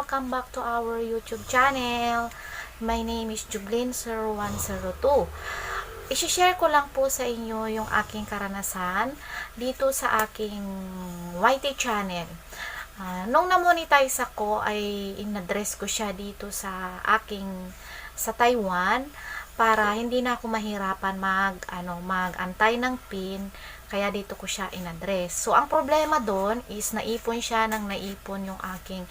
welcome back to our YouTube channel. My name is Jublin0102. I-share ko lang po sa inyo yung aking karanasan dito sa aking YT channel. Nung na-monetize ako ay in-address ko siya dito sa Taiwan para hindi na ako mahirapan mag-antay ng PIN, kaya dito ko siya in-address. So ang problema doon is naipon yung aking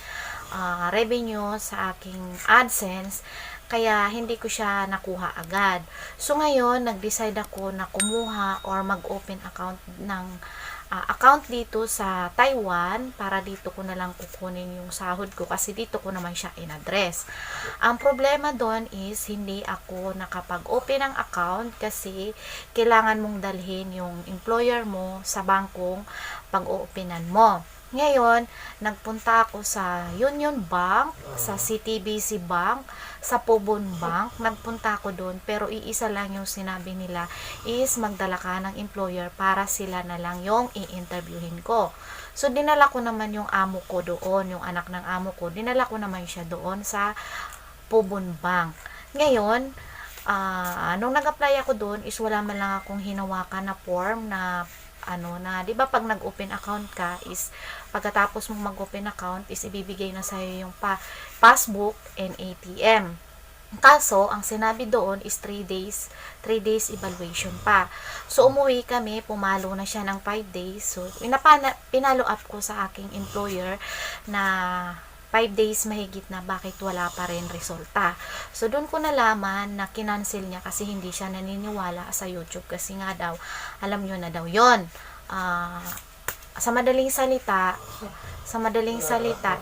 revenue sa aking AdSense, kaya hindi ko siya nakuha agad. So ngayon nag-decide ako na kumuha or mag-open account dito sa Taiwan para dito ko na lang kukunin yung sahod ko kasi dito ko naman siya in-address. Ang problema doon is hindi ako nakapag-open ng account kasi kailangan mong dalhin yung employer mo sa bangkong pag-oopenan mo. Ngayon, nagpunta ako sa Union Bank, sa CTBC Bank, sa Pobon Bank. Nagpunta ako doon, pero iisa lang yung sinabi nila is magdala ka ng employer para sila na lang yung i-interviewin ko. So, dinala ko naman yung amo ko doon, yung anak ng amo ko, dinala ko naman siya doon sa Pobon Bank. Ngayon, nung nag-apply ako doon is wala man lang akong hinawakan na form na di ba pag nag-open account ka is pagkatapos mong mag-open account is ibibigay na sa'yo yung passbook and ATM. Kaso, ang sinabi doon is 3 days evaluation pa. So, umuwi kami, pumalo na siya ng 5 days. So, pinalo up ko sa aking employer na 5 days mahigit na bakit wala pa rin resulta. So, doon ko nalaman na kinancel niya kasi hindi siya naniniwala sa YouTube kasi nga daw, alam nyo na daw yon. Sa madaling salita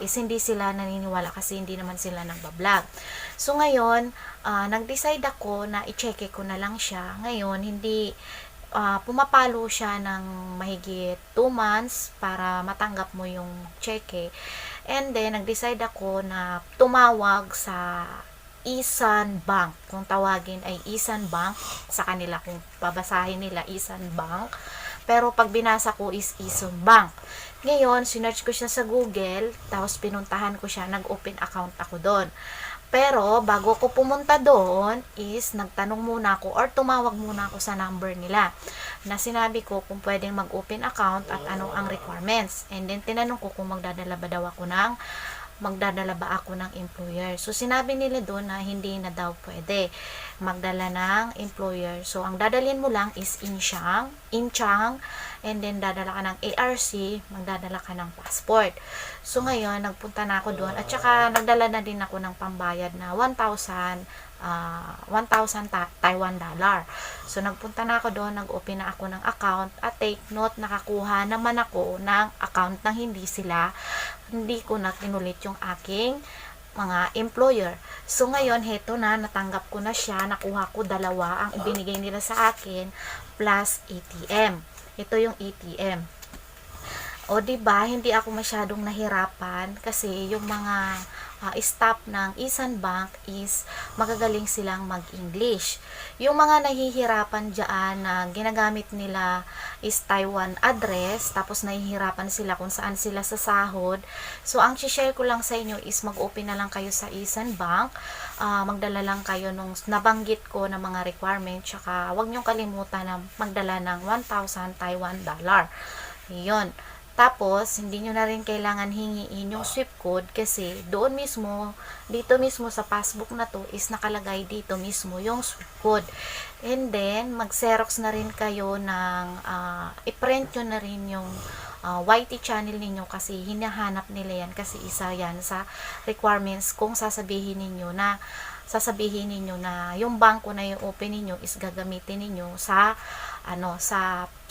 is hindi sila naniniwala kasi hindi naman sila nagbablog. So, ngayon, nag-decide ako na i-check ko na lang siya. Ngayon, hindi pumapalo siya ng mahigit 2 months para matanggap mo yung cheque. And then, nag-decide ako na tumawag sa Isan Bank. Kung tawagin ay Isan Bank, sa kanila kung babasahin nila Isan Bank. Pero pag binasa ko is Isan Bank. Ngayon, sinearch ko siya sa Google, tapos pinuntahan ko siya, nag-open account ako doon. Pero, bago ko pumunta doon, is nagtanong muna ako or tumawag muna ako sa number nila na sinabi ko kung pwedeng mag-open account at ano ang requirements. And then, tinanong ko kung magdadala ba ako ng employer. So, sinabi nila doon na hindi na daw pwede magdala ng employer. So, ang dadalhin mo lang is Inchang, and then dadala ka ng ARC, magdadala ka ng passport. So, ngayon, nagpunta na ako doon, at saka nagdala na din ako ng pambayad na 1,000 Taiwan dollar. So, nagpunta na ako doon, nag-open na ako ng account, at take note, nakakuha naman ako ng account na hindi ko na kinulit yung aking mga employer. So, ngayon, heto na, natanggap ko na siya, nakuha ko 2, ang ibinigay nila sa akin, plus ATM. Ito yung ATM. O, diba, hindi ako masyadong nahirapan kasi yung mga staff ng Isan Bank is magagaling silang mag-English. Yung mga nahihirapan dyan na ginagamit nila is Taiwan address, tapos nahihirapan sila kung saan sila sasahod. So, ang share ko lang sa inyo is mag-open na lang kayo sa Isan Bank, magdala lang kayo nung nabanggit ko na mga requirement, tsaka huwag niyong kalimutan na magdala ng 1,000 Taiwan dollar. Yun. Tapos, hindi nyo na rin kailangan hingiin yung SWIFT code kasi doon mismo, dito mismo sa passbook na to is nakalagay dito mismo yung SWIFT code. And then, mag-xerox na rin kayo ng, i-print nyo na rin yung YT channel ninyo kasi hinahanap nila yan kasi isa yan sa requirements kung sasabihin ninyo na yung bangko na yung open ninyo is gagamitin ninyo sa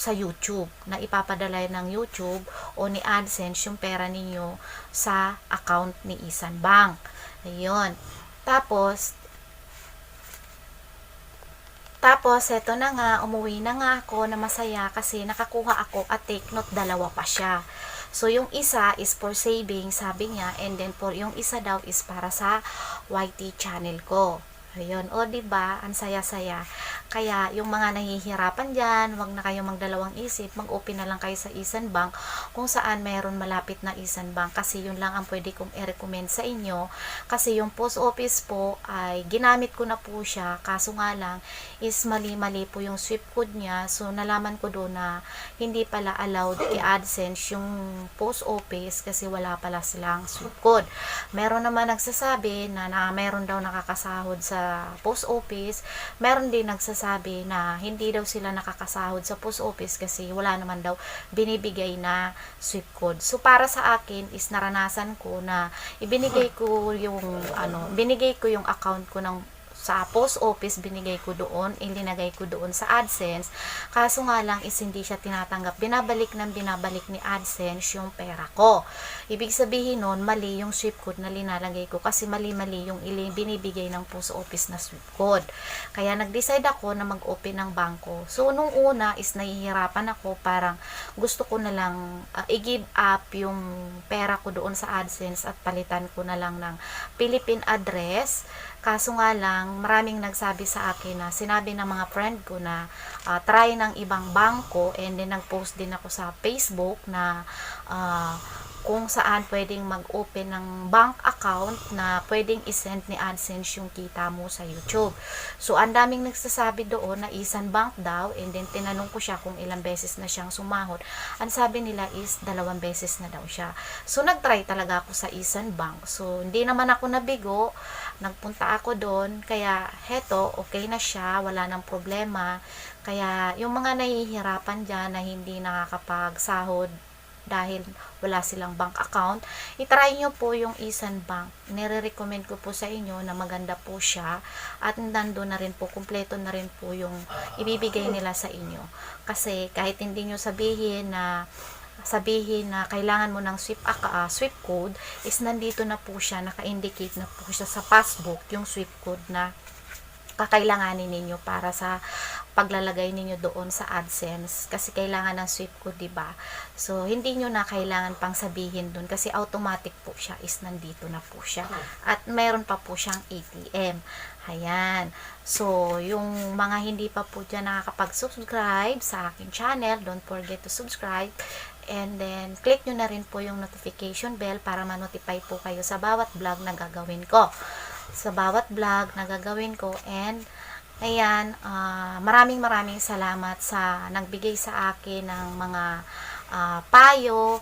YouTube, na ipapadala ng YouTube o ni AdSense yung pera ninyo sa account ni Isan Bank. Ayun. Tapos, eto na nga, umuwi na nga ako na masaya kasi nakakuha ako at take note, 2 pa siya. So, yung isa is for saving, sabi niya, and then yung isa daw is para sa YT channel ko. Ayun, o 'di ba, ang saya-saya. Kaya yung mga nahihirapan diyan, wag na kayong magdalawang isip, mag-open na lang kayo sa Isan Bank kung saan mayroon malapit na Isan Bank kasi yun lang ang pwede kong i-recommend sa inyo. Kasi yung post office po ay ginamit ko na po siya, kaso nga lang is mali-mali po yung swift code niya. So nalaman ko doon na hindi pala allowed i-AdSense yung post office kasi wala pala silang swift code. Meron naman nagsasabi na meron daw nakakasahod sa post office, meron din nagsasabi na hindi daw sila nakakasahod sa post office kasi wala naman daw binibigay na swift code. So para sa akin is naranasan ko na binigay ko yung account ko sa post office, binigay ko doon, ilinagay ko doon sa AdSense. Kaso nga lang is hindi siya tinatanggap. Binabalik ni AdSense yung pera ko. Ibig sabihin nun, mali yung swift code na linalagay ko kasi mali-mali yung binibigay ng post office na swift code. Kaya nag-decide ako na mag-open ng bangko. So, nung una is nahihirapan ako, parang gusto ko na lang i-give up yung pera ko doon sa AdSense at palitan ko na lang ng Philippine address. Kaso nga lang, maraming nagsabi sa akin na sinabi ng mga friend ko na try ng ibang bangko, and then nag-post din ako sa Facebook na kung saan pwedeng mag-open ng bank account na pwedeng isend ni AdSense yung kita mo sa YouTube. So, ang daming nagsasabi doon na Isan Bank daw, and then tinanong ko siya kung ilang beses na siyang sumahod. Ang sabi nila is 2 beses na daw siya. So, nag-try talaga ako sa Isan Bank. So, hindi naman ako nabigo. Nagpunta ako doon, kaya heto, okay na siya, wala nang problema. Kaya yung mga nahihirapan dyan na hindi nakakapagsahod dahil wala silang bank account, itry nyo po yung Isan Bank. Nire-recommend ko po sa inyo na maganda po siya at nandun na rin po, kumpleto na rin po yung ibibigay nila sa inyo. Kasi kahit hindi nyo sabihin na kailangan mo ng swift code, is nandito na po siya, naka-indicate na po siya sa passbook yung swift code na kakailanganin ninyo para sa paglalagay ninyo doon sa AdSense kasi kailangan ng swift code, diba? So hindi nyo na kailangan pang sabihin doon kasi automatic po siya, is nandito na po siya at meron pa po siyang ATM. Ayan. So, yung mga hindi pa po dyan nakakapag-subscribe sa aking channel, don't forget to subscribe. And then, click nyo na rin po yung notification bell para ma-notify po kayo sa bawat vlog na gagawin ko. And, ayan, maraming salamat sa nagbigay sa akin ng mga payo.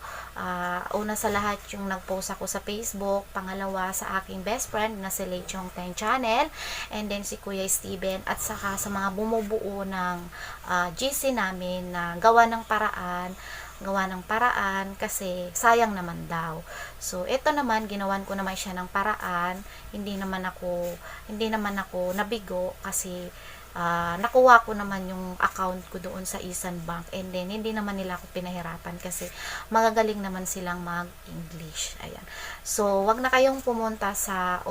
Una sa lahat yung nag-post ako sa Facebook, pangalawa sa aking best friend na si Lechong Ten Channel, and then si Kuya Steven, at saka sa mga bumubuo ng GC namin na gawa ng paraan kasi sayang naman daw. So ito naman, ginawan ko naman siya ng paraan, hindi naman ako nabigo kasi nakuha ko naman yung account ko doon sa Isan Bank, and then hindi naman nila ako pinahirapan kasi magagaling naman silang mag-English. Ayan. So, wag na kayong pumunta sa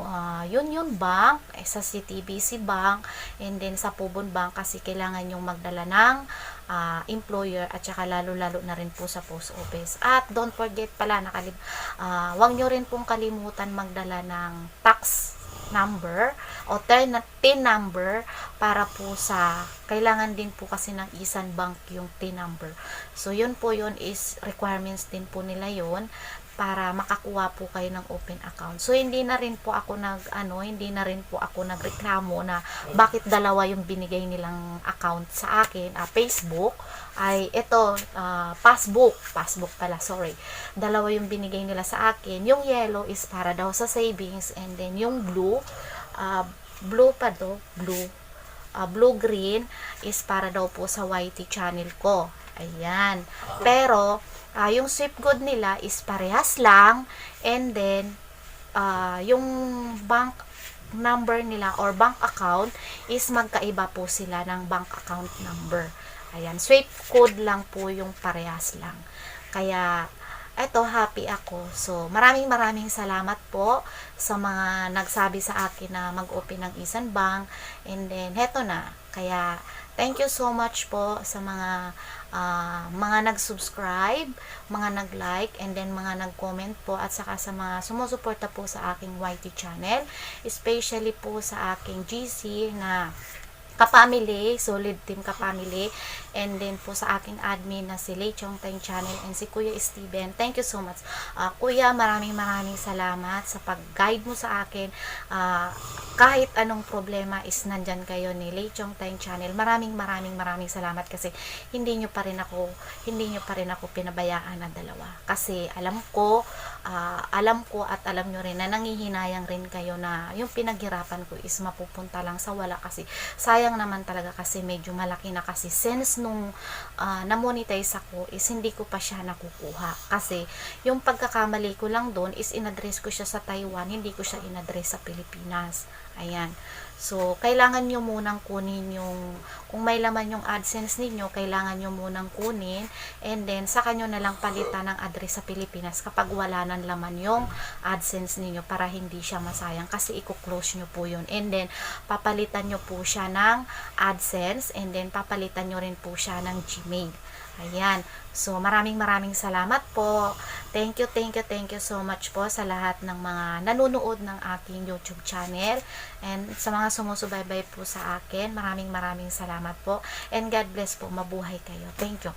Union Bank, sa CTBC Bank, and then sa Pobon Bank kasi kailangan yung magdala ng employer at saka lalo-lalo na rin po sa post office. At don't forget pala, wag nyo rin pong kalimutan magdala ng tax number o TIN number para po kailangan din po kasi ng Isan Bank yung TIN number. So yun is requirements din po nila yun para makakuha po kayo ng open account. So hindi na rin po ako nagreklamo na bakit dalawa yung binigay nilang account sa akin, Facebook ay ito, passbook pala, sorry. Dalawa yung binigay nila sa akin. Yung yellow is para daw sa savings, and then yung blue-green is para daw po sa YT channel ko. Ayan. Pero, yung swift code nila is parehas lang, and then, yung bank number nila or bank account is magkaiba po sila ng bank account number. Ayan, swift code lang po yung parehas lang. Kaya, eto, happy ako. So, maraming salamat po sa mga nagsabi sa akin na mag-open ng Isan Bank. And then, heto na. Kaya, Thank you so much po sa mga nag-subscribe, mga nag-like, and then mga nag-comment po, at saka sa mga sumusuporta po sa aking YT channel, especially po sa aking GC na kapamily, solid team kapamily, and then po sa aking admin na si Lei Chong Teng Channel and si Kuya Steven. Thank you so much. Kuya, maraming salamat sa pag-guide mo sa akin. Kahit anong problema is nandyan kayo ni Lei Chong Teng Channel. Maraming salamat kasi hindi nyo pa rin ako pinabayaan na dalawa. Kasi alam ko at alam nyo rin na nangihinayang rin kayo na yung pinaghirapan ko is mapupunta lang sa wala, kasi sayang naman talaga, kasi medyo malaki na kasi since nung na-monetize ako is hindi ko pa siya nakukuha, kasi yung pagkakamali ko lang doon is inaddress ko siya sa Taiwan, hindi ko siya inaddress sa Pilipinas. Ayan. So, kailangan nyo munang kunin yung, kung may laman yung AdSense ninyo, kailangan nyo munang kunin, and then, saka nyo na lang palitan ng address sa Pilipinas kapag wala ng laman yung AdSense ninyo, para hindi siya masayang, kasi i-close nyo po yun. And then, papalitan nyo po siya ng AdSense, and then, papalitan nyo rin po siya ng Gmail. Ayan. So, maraming salamat po. Thank you so much po sa lahat ng mga nanonood ng aking YouTube channel. And sa mga sumusubaybay po sa akin, maraming salamat po. And God bless po. Mabuhay kayo. Thank you.